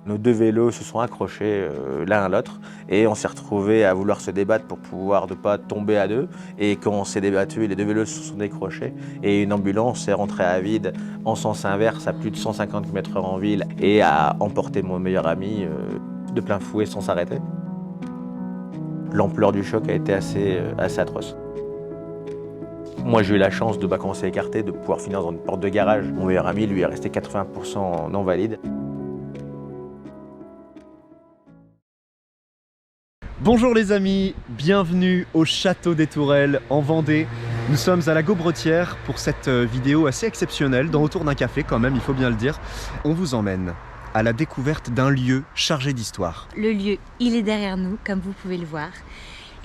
Nos deux vélos se sont accrochés l'un à l'autre et on s'est retrouvés à vouloir se débattre pour pouvoir ne pas tomber à deux. Et quand on s'est débattu, les deux vélos se sont décrochés et une ambulance est rentrée à vide en sens inverse à plus de 150 km/h en ville et a emporté mon meilleur ami de plein fouet sans s'arrêter. L'ampleur du choc a été assez atroce. Moi, j'ai eu la chance de commencer à écarter, de pouvoir finir dans une porte de garage. Mon meilleur ami, lui, est resté 80% non valide. Bonjour les amis, bienvenue au Château des Tourelles en Vendée. Nous sommes à la Gaubretière pour cette vidéo assez exceptionnelle, dans autour d'un café quand même, il faut bien le dire. On vous emmène à la découverte d'un lieu chargé d'histoire. Le lieu, il est derrière nous, comme vous pouvez le voir.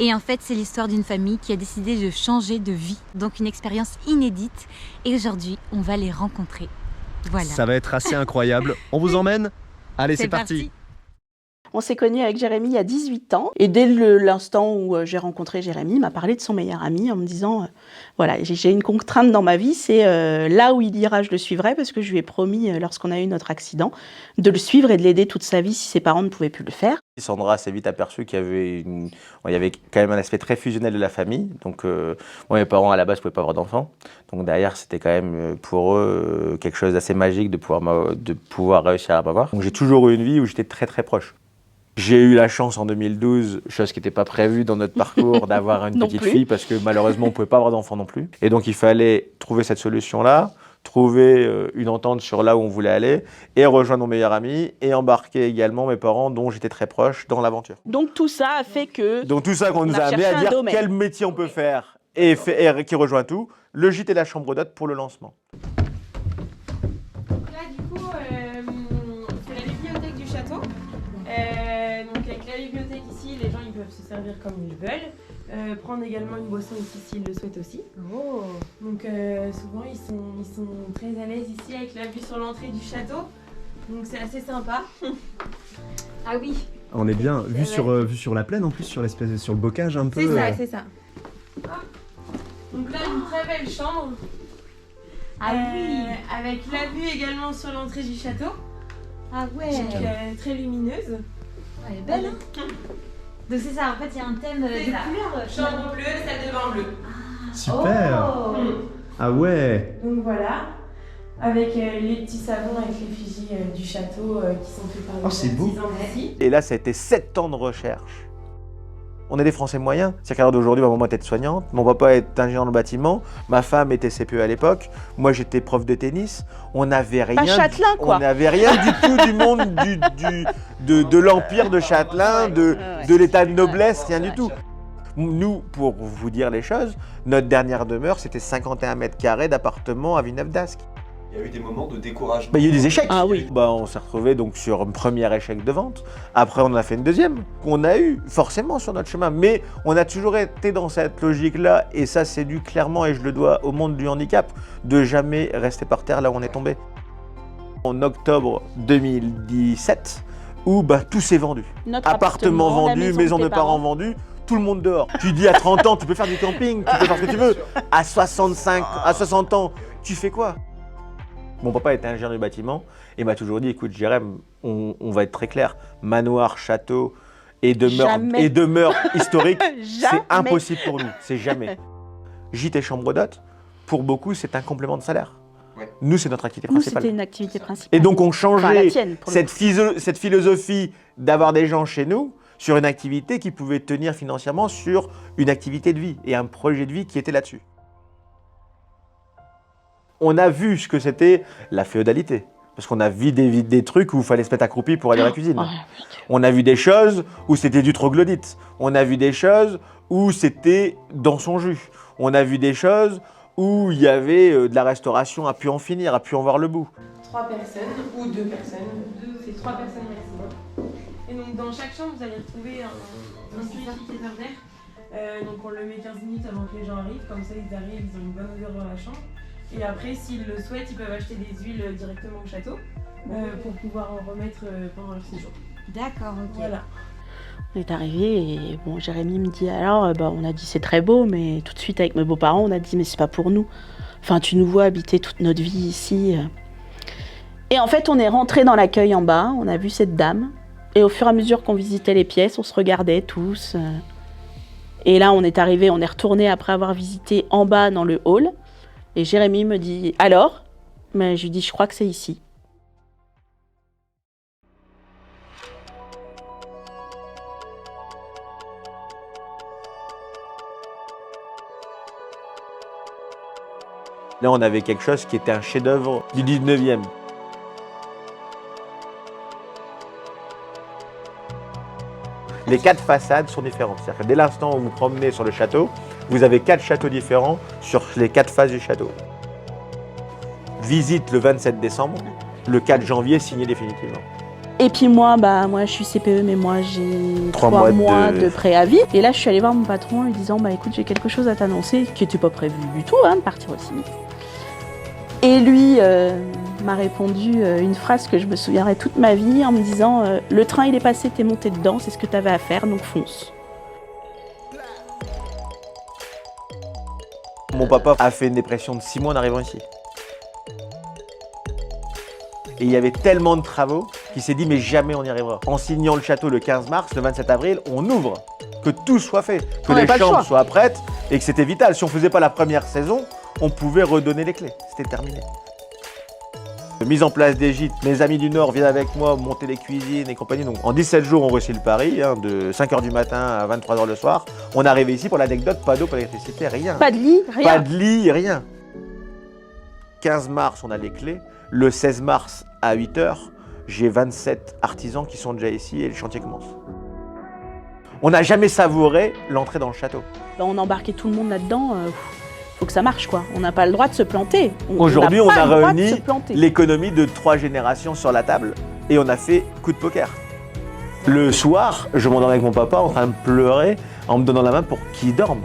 Et en fait, c'est l'histoire d'une famille qui a décidé de changer de vie. Donc une expérience inédite. Et aujourd'hui, on va les rencontrer. Voilà. Ça va être assez incroyable. On vous emmène? Allez, c'est parti. On s'est connus avec Jérémy il y a 18 ans et dès l'instant où j'ai rencontré Jérémy, il m'a parlé de son meilleur ami en me disant voilà, j'ai une contrainte dans ma vie, c'est là où il ira, je le suivrai parce que je lui ai promis lorsqu'on a eu notre accident de le suivre et de l'aider toute sa vie si ses parents ne pouvaient plus le faire. Sandra s'est vite aperçue qu'il y avait quand même un aspect très fusionnel de la famille. Donc moi, mes parents à la base ne pouvaient pas avoir d'enfants. Donc derrière, c'était quand même pour eux quelque chose d'assez magique de pouvoir réussir à m'avoir. Donc j'ai toujours eu une vie où j'étais très très proche. J'ai eu la chance en 2012, chose qui n'était pas prévue dans notre parcours, d'avoir une petite fille parce que malheureusement on ne pouvait pas avoir d'enfant non plus. Et donc il fallait trouver cette solution-là, trouver une entente sur là où on voulait aller et rejoindre mon meilleur ami et embarquer également mes parents dont j'étais très proche dans l'aventure. Donc tout ça a fait que... Donc tout ça qu'on nous a amené à dire quel métier on peut faire et qui rejoint tout, le gîte et la chambre d'hôte pour le lancement. Donc là du coup, c'est la bibliothèque du château. Donc avec la bibliothèque ici, les gens ils peuvent se servir comme ils veulent, prendre également une boisson ici s'ils le souhaitent aussi. Oh. Donc souvent ils sont très à l'aise ici avec la vue sur l'entrée du château, donc c'est assez sympa. Ah oui. On est bien, vue sur la plaine en plus, sur le bocage un peu. C'est ça, c'est ça. Hop. Donc là une très belle chambre. Ah oui. Avec la vue également sur l'entrée du château. Ah ouais. Donc très lumineuse. Elle est belle, hein. Donc c'est ça, en fait il y a un thème de couleur. Chambre bleue, salle de bain bleue. Super. Oh. Ah ouais. Donc voilà, avec les petits savons avec l'effigie du château qui sont faits par c'est les beau. artisans d'ici. Et là, ça a été 7 ans de recherche. On est des Français moyens. C'est-à-dire qu'à l'heure d'aujourd'hui, ma maman était soignante, mon papa est ingénieur dans le bâtiment, ma femme était CPE à l'époque, moi j'étais prof de tennis. On n'avait rien. Pas Châtelain, quoi. On n'avait rien du tout du monde de l'empire de Châtelain, de l'état de noblesse, rien du tout. Nous, pour vous dire les choses, notre dernière demeure, c'était 51 mètres carrés d'appartement à Villeneuve-d'Ascq. Il y a eu des moments de découragement. Il y a eu des échecs. Ah oui. On s'est retrouvé donc sur un premier échec de vente. Après, on en a fait une deuxième. On a eu forcément sur notre chemin, mais on a toujours été dans cette logique-là. Et ça, c'est dû clairement, et je le dois au monde du handicap, de jamais rester par terre là où on est tombé. En octobre 2017, où tout s'est vendu. Notre Appartement la vendu, maison maison de de tes parents vendue. Tout le monde dehors. Tu dis à 30 ans, tu peux faire du camping, tu peux faire ce que tu veux. À 65, à 60 ans, tu fais quoi? Mon papa était ingénieur du bâtiment et m'a toujours dit, écoute Jérém, on va être très clair, manoir, château et demeure historique, c'est impossible pour nous, c'est jamais. Gîte et chambre d'hôte, pour beaucoup, c'est un complément de salaire. Ouais. Nous, c'est notre activité Nous, principale. c'était une activité principale. Et donc, on Enfin, la changeait tienne, pour le cette philosophie d'avoir des gens chez nous sur une activité qui pouvait tenir financièrement sur une activité de vie et un projet de vie qui était là-dessus. On a vu ce que c'était la féodalité. Parce qu'on a vu des trucs où il fallait se mettre accroupi pour aller à la cuisine. On a vu des choses où c'était du troglodyte. On a vu des choses où c'était dans son jus. On a vu des choses où il y avait de la restauration à pu en finir, à pu en voir le bout. 3 personnes ou 2 personnes, c'est 3 personnes maximum. Et donc dans chaque chambre, vous allez retrouver un purificateur d'air. Donc on le met 15 minutes avant que les gens arrivent, comme ça ils arrivent, ils ont une bonne odeur dans la chambre. Et après, s'ils le souhaitent, ils peuvent acheter des huiles directement au château pour pouvoir en remettre pendant leur séjour. D'accord, ok. Voilà. On est arrivé et bon, Jérémy me dit alors, on a dit c'est très beau, mais tout de suite avec mes beaux-parents, on a dit mais c'est pas pour nous. Enfin, tu nous vois habiter toute notre vie ici. Et en fait, on est rentré dans l'accueil en bas, on a vu cette dame. Et au fur et à mesure qu'on visitait les pièces, on se regardait tous. Et là, on est arrivé, on est retourné après avoir visité en bas dans le hall. Et Jérémy me dit « Alors ?» Mais je lui dis « Je crois que c'est ici. » Là, on avait quelque chose qui était un chef-d'œuvre du 19e. Les 4 façades sont différentes. C'est-à-dire que dès l'instant où vous vous promenez sur le château, vous avez 4 châteaux différents sur les 4 faces du château. Visite le 27 décembre, le 4 janvier, signé définitivement. Et puis moi, je suis CPE, mais moi j'ai 3 3 mois mois de de préavis. Et là, je suis allée voir mon patron en lui disant écoute, j'ai quelque chose à t'annoncer, qui n'était pas prévu du tout, de partir aussi vite. Et lui m'a répondu une phrase que je me souviendrai toute ma vie en me disant le train il est passé, t'es monté dedans, c'est ce que t'avais à faire, donc fonce. Mon papa a fait une dépression de 6 mois en arrivant ici. Et il y avait tellement de travaux qu'il s'est dit mais jamais on y arrivera. En signant le château le 15 mars, le 27 avril, on ouvre, que tout soit fait, que les chambres soient prêtes et que c'était vital. Si on ne faisait pas la première saison, on pouvait redonner les clés, c'était terminé. Mise en place des gîtes, mes amis du Nord viennent avec moi monter les cuisines et compagnie. Donc en 17 jours, on réussit le pari, de 5h du matin à 23h le soir. On est arrivé ici pour l'anecdote, pas d'eau, pas d'électricité, rien. Pas de lit, rien. Pas de lit, rien. 15 mars, on a les clés. Le 16 mars à 8h, j'ai 27 artisans qui sont déjà ici et le chantier commence. On n'a jamais savouré l'entrée dans le château. On embarquait tout le monde là-dedans. Faut que ça marche quoi. On n'a pas le droit de se planter. Aujourd'hui, on a réuni l'économie l'économie de 3 générations sur la table et on a fait coup de poker. Le soir, je m'endormais avec mon papa en train de pleurer en me donnant la main pour qu'il dorme.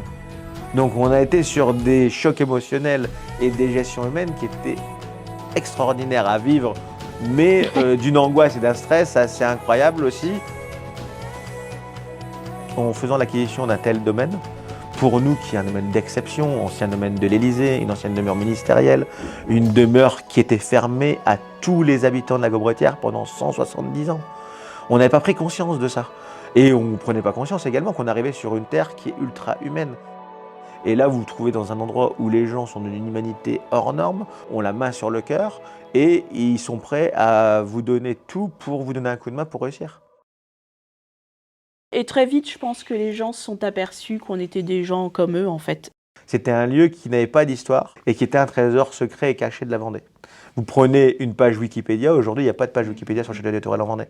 Donc on a été sur des chocs émotionnels et des gestions humaines qui étaient extraordinaires à vivre, mais d'une angoisse et d'un stress assez incroyable aussi. En faisant l'acquisition d'un tel domaine, pour nous qui est un domaine d'exception, ancien domaine de l'Élysée, une ancienne demeure ministérielle, une demeure qui était fermée à tous les habitants de la Gaubretière pendant 170 ans. On n'avait pas pris conscience de ça. Et on ne prenait pas conscience également qu'on arrivait sur une terre qui est ultra humaine. Et là, vous vous trouvez dans un endroit où les gens sont d'une humanité hors norme, ont la main sur le cœur et ils sont prêts à vous donner tout pour vous donner un coup de main pour réussir. Et très vite, je pense que les gens se sont aperçus qu'on était des gens comme eux, en fait. C'était un lieu qui n'avait pas d'histoire et qui était un trésor secret et caché de la Vendée. Vous prenez une page Wikipédia, aujourd'hui, il n'y a pas de page Wikipédia sur le château des Tourelles en Vendée.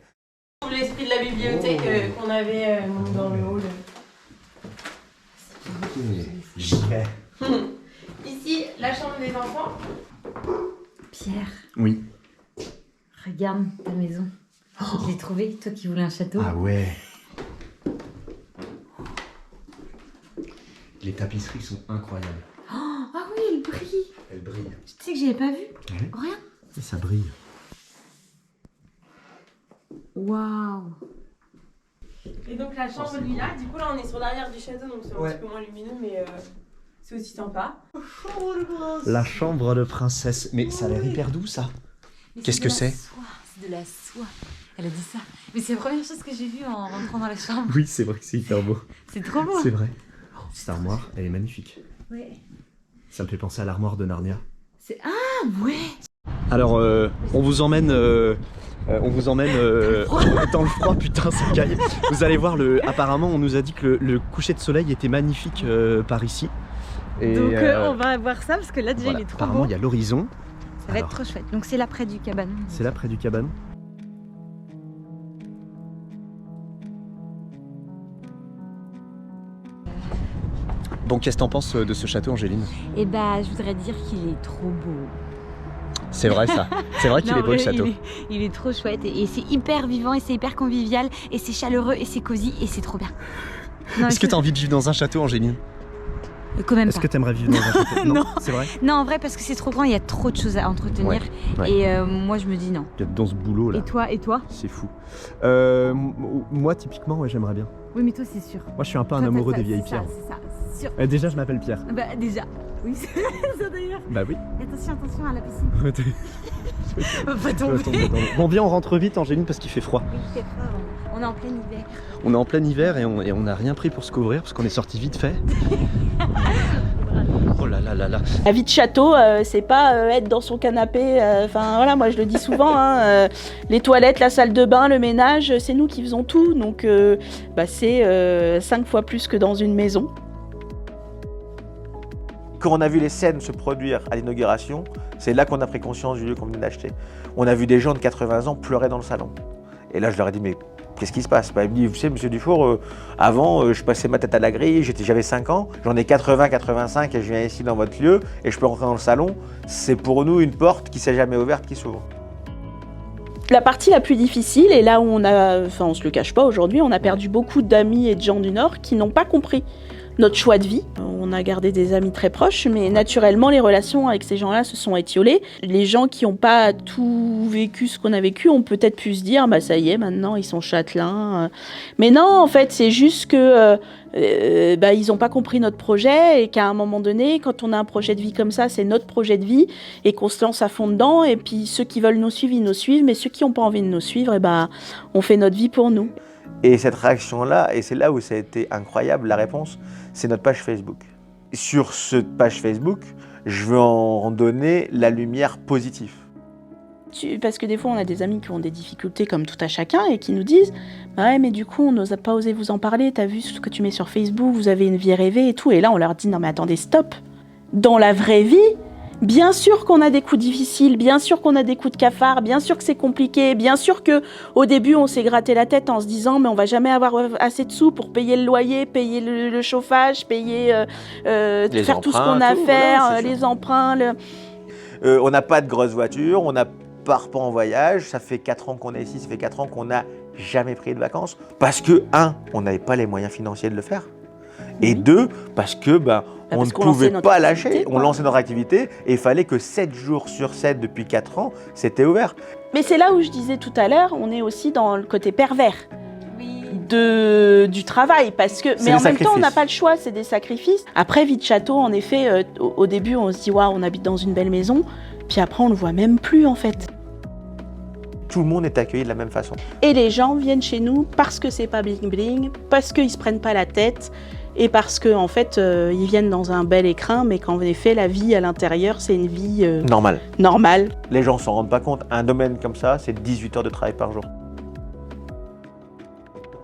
L'esprit de la bibliothèque qu'on avait dans le hall. Ici, la chambre des enfants. Pierre, Oui. regarde ta maison. Je l'ai trouvée, toi qui voulais un château. Ah ouais. Les tapisseries sont incroyables. Ah oui, elle brille. Elles brillent. Tu sais que j'avais pas vu. Ouais. Regarde. Ça brille. Waouh. Et donc la chambre de là, du coup là on est sur l'arrière du château, donc c'est un petit peu moins lumineux, mais c'est aussi sympa. La chambre de princesse. Mais ça a l'air hyper doux ça. Qu'est-ce que c'est? C'est de la soie. Elle a dit ça. Mais c'est la première chose que j'ai vue en rentrant dans la chambre. Oui, c'est vrai que c'est hyper beau. C'est trop beau. C'est vrai. Cette armoire, elle est magnifique. Ouais. Ça me fait penser à l'armoire de Narnia. C'est... Ah ouais. Alors, on vous emmène dans le froid, putain, ça caille. Vous allez voir, apparemment, on nous a dit que le coucher de soleil était magnifique par ici. Et, donc on va voir ça parce que là déjà voilà, il est trop apparemment, beau. il y a l'horizon. Ça va être trop chouette. Donc c'est là près du cabanon. C'est là près du cabanon. Bon, qu'est-ce que t'en penses de ce château, Angéline? Et bah je voudrais dire qu'il est trop beau. C'est vrai ça. C'est vrai qu'il Non, est beau le vrai, château. il est trop chouette et c'est hyper vivant et c'est hyper convivial et c'est chaleureux et c'est cosy et c'est trop bien. Est-ce que t'as envie de vivre dans un château, Angéline? Quand même Est-ce pas. que t'aimerais vivre dans un château? Non. C'est vrai? Non, en vrai, parce que c'est trop grand, il y a trop de choses à entretenir. Ouais, ouais. Et moi, je me dis non. Il y a dans ce boulot là. Et toi? C'est fou. Moi, typiquement, ouais, j'aimerais bien. Oui, mais toi, c'est sûr. Moi, je suis un peu un Toi, amoureux ça, des vieilles c'est ça, pierres. C'est ça, c'est sûr. Déjà, je m'appelle Pierre. Bah, déjà. Oui, c'est ça d'ailleurs. Bah oui. Attention à la piscine. Pas tomber. Bon, viens, on rentre vite, Angéline, parce qu'il fait froid. Oui, il fait froid, on est en plein hiver. On est en plein hiver et on n'a rien pris pour se couvrir parce qu'on est sorti vite fait. Oh là là là là. La vie de château, c'est pas être dans son canapé. Enfin voilà, moi je le dis souvent. Les toilettes, la salle de bain, le ménage, c'est nous qui faisons tout. Donc c'est 5 fois plus que dans une maison. Quand on a vu les scènes se produire à l'inauguration, c'est là qu'on a pris conscience du lieu qu'on venait d'acheter. On a vu des gens de 80 ans pleurer dans le salon. Et là, je leur ai dit, mais qu'est-ce qui se passe? Il me dit, vous savez, monsieur Dufour, avant, je passais ma tête à la grille, j'avais 5 ans, j'en ai 80, 85 et je viens ici dans votre lieu et je peux rentrer dans le salon. C'est pour nous une porte qui ne s'est jamais ouverte, qui s'ouvre. La partie la plus difficile, et là où on se le cache pas aujourd'hui, on a perdu beaucoup d'amis et de gens du Nord qui n'ont pas compris notre choix de vie. On a gardé des amis très proches, mais naturellement, les relations avec ces gens-là se sont étiolées. Les gens qui n'ont pas tout vécu ce qu'on a vécu ont peut-être pu se dire, ça y est, maintenant, ils sont châtelains. Mais non, en fait, c'est juste que ils n'ont pas compris notre projet et qu'à un moment donné, quand on a un projet de vie comme ça, c'est notre projet de vie et qu'on se lance à fond dedans. Et puis, ceux qui veulent nous suivre, ils nous suivent, mais ceux qui n'ont pas envie de nous suivre, on fait notre vie pour nous. Et cette réaction-là, et c'est là où ça a été incroyable, la réponse, c'est notre page Facebook. Sur cette page Facebook, je veux en donner la lumière positive. Parce que des fois, on a des amis qui ont des difficultés comme tout à chacun et qui nous disent « Ouais, mais du coup, on n'ose pas osé vous en parler, t'as vu ce que tu mets sur Facebook, vous avez une vie rêvée et tout. » Et là, on leur dit « Non mais attendez, stop. Dans la vraie vie, bien sûr qu'on a des coups difficiles, bien sûr qu'on a des coups de cafard, bien sûr que c'est compliqué, bien sûr qu'au début, on s'est gratté la tête en se disant « Mais on va jamais avoir assez de sous pour payer le loyer, payer le chauffage, payer faire tout ce qu'on a à faire, voilà, les emprunts. » On n'a pas de grosse voiture, on n'a part pas en voyage, ça fait 4 ans qu'on est ici, ça fait 4 ans qu'on n'a jamais pris de vacances. Parce que, 1, on n'avait pas les moyens financiers de le faire. Et 2, parce que on ne pouvait pas lâcher, on lançait notre activité et il fallait que 7 jours sur 7 depuis 4 ans, c'était ouvert. Mais c'est là où je disais tout à l'heure, on est aussi dans le côté pervers du travail, parce que mais en même temps on n'a pas le choix, c'est des sacrifices. Après vie de château, en effet, au début on se dit waouh, on habite dans une belle maison. Puis après, on le voit même plus en fait. Tout le monde est accueilli de la même façon. Et les gens viennent chez nous parce que c'est pas bling bling, parce qu'ils se prennent pas la tête et parce que en fait, ils viennent dans un bel écrin, mais qu'en effet, la vie à l'intérieur, c'est une vie normale. Les gens s'en rendent pas compte. Un domaine comme ça, c'est 18 heures de travail par jour.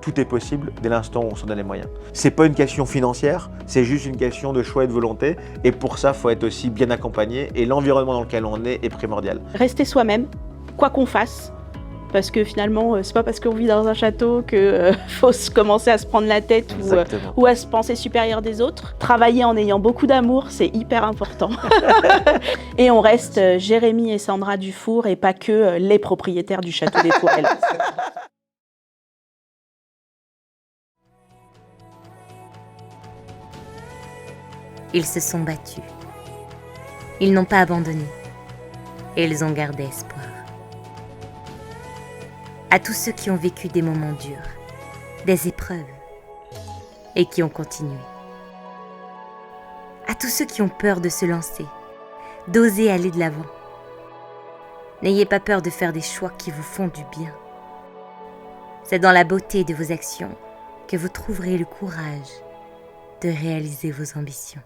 Tout est possible dès l'instant où on s'en donne les moyens. C'est pas une question financière, c'est juste une question de choix et de volonté. Et pour ça, il faut être aussi bien accompagné. Et l'environnement dans lequel on est primordial. Rester soi-même, quoi qu'on fasse. Parce que finalement, c'est pas parce qu'on vit dans un château qu'il faut commencer à se prendre la tête ou à se penser supérieur des autres. Travailler en ayant beaucoup d'amour, c'est hyper important. Et on reste Jérémy et Sandra Dufour et pas que les propriétaires du château des Tourelles. Ils se sont battus. Ils n'ont pas abandonné. Et ils ont gardé espoir. À tous ceux qui ont vécu des moments durs, des épreuves, et qui ont continué. À tous ceux qui ont peur de se lancer, d'oser aller de l'avant. N'ayez pas peur de faire des choix qui vous font du bien. C'est dans la beauté de vos actions que vous trouverez le courage de réaliser vos ambitions.